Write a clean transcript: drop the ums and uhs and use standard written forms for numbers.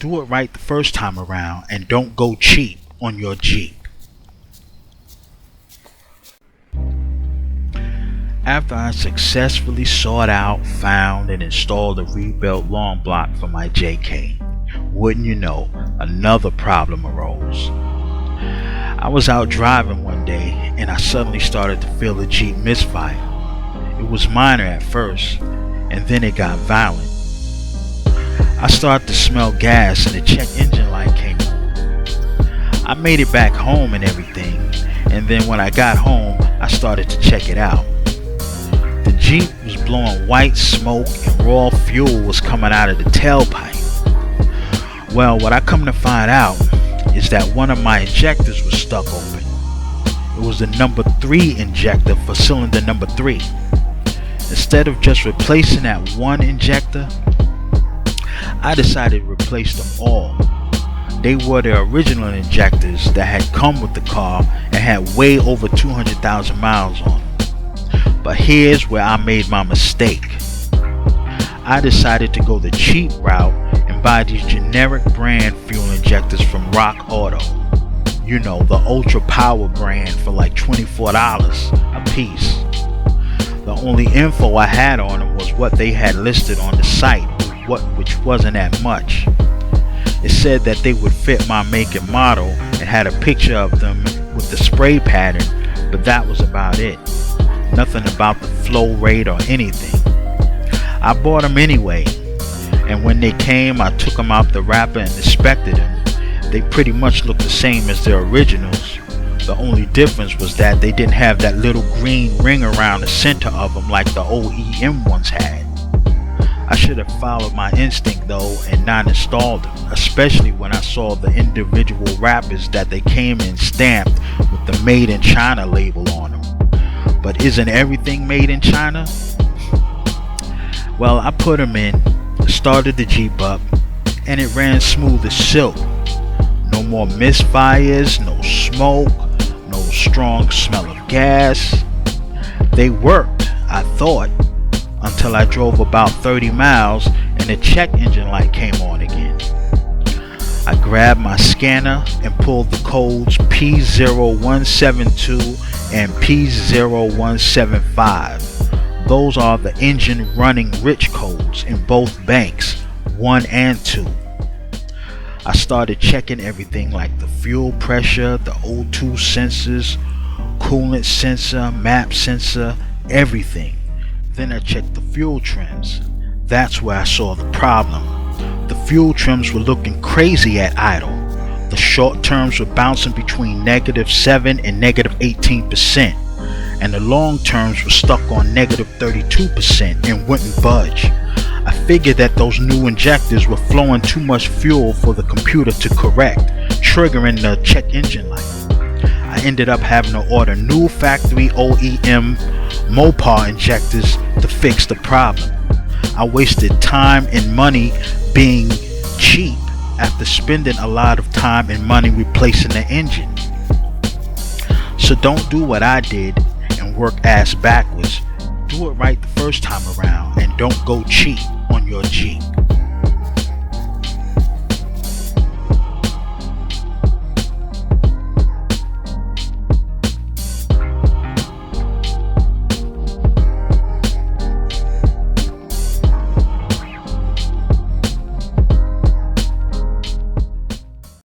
Do it right the first time around and don't go cheap on your Jeep. After I successfully sought out, found, and installed a rebuilt long block for my JK, wouldn't you know, another problem arose. I was out driving one day and I suddenly started to feel the Jeep misfire. It was minor at first, and then it got violent. I started to smell gas and the check engine light came on. I made it back home and everything, and then when I got home, I started to check it out. The Jeep was blowing white smoke and raw fuel was coming out of the tailpipe. Well, what I come to find out is that one of my injectors was stuck open. It was the number 3 injector for cylinder number 3. Instead of just replacing that one injector, I decided to replace them all. They were the original injectors that had come with the car and had way over 200,000 miles on them. But here's where I made my mistake. I decided to go the cheap route and buy these generic brand fuel injectors from Rock Auto. You know, the ultra power brand for like $24 a piece. The only info I had on them was what they had listed on the site, which wasn't that much. It said that they would fit my make and model and had a picture of them with the spray pattern, but that was about it. Nothing about the flow rate or anything. I bought them anyway, and when they came, I took them out the wrapper and inspected them. They pretty much looked the same as their originals. The only difference was that they didn't have that little green ring around the center of them like the OEM ones had. I should have followed my instinct though and not installed them, especially when I saw the individual wrappers that they came in stamped with the Made in China label on them. But isn't everything made in China? Well, I put them in, started the Jeep up, and it ran smooth as silk. No more misfires, no smoke, no strong smell of gas. They worked, I thought, until I drove about 30 miles and the check engine light came on again. I grabbed my scanner and pulled the codes P0172 and P0175. Those are the engine running rich codes in both banks, 1 and 2. I started checking everything like the fuel pressure, the O2 sensors, coolant sensor, map sensor, everything. Then I checked the fuel trims. That's where I saw the problem. The fuel trims were looking crazy at idle. The short terms were bouncing between -7 and -18%, and the long terms were stuck on -32% and wouldn't budge. I figured that those new injectors were flowing too much fuel for the computer to correct, triggering the check engine light. I ended up having to order new factory OEM Mopar injectors to fix the problem. I wasted time and money being cheap after spending a lot of time and money replacing the engine. So don't do what I did and work ass backwards. Do it right the first time around and don't go cheap on your Jeep.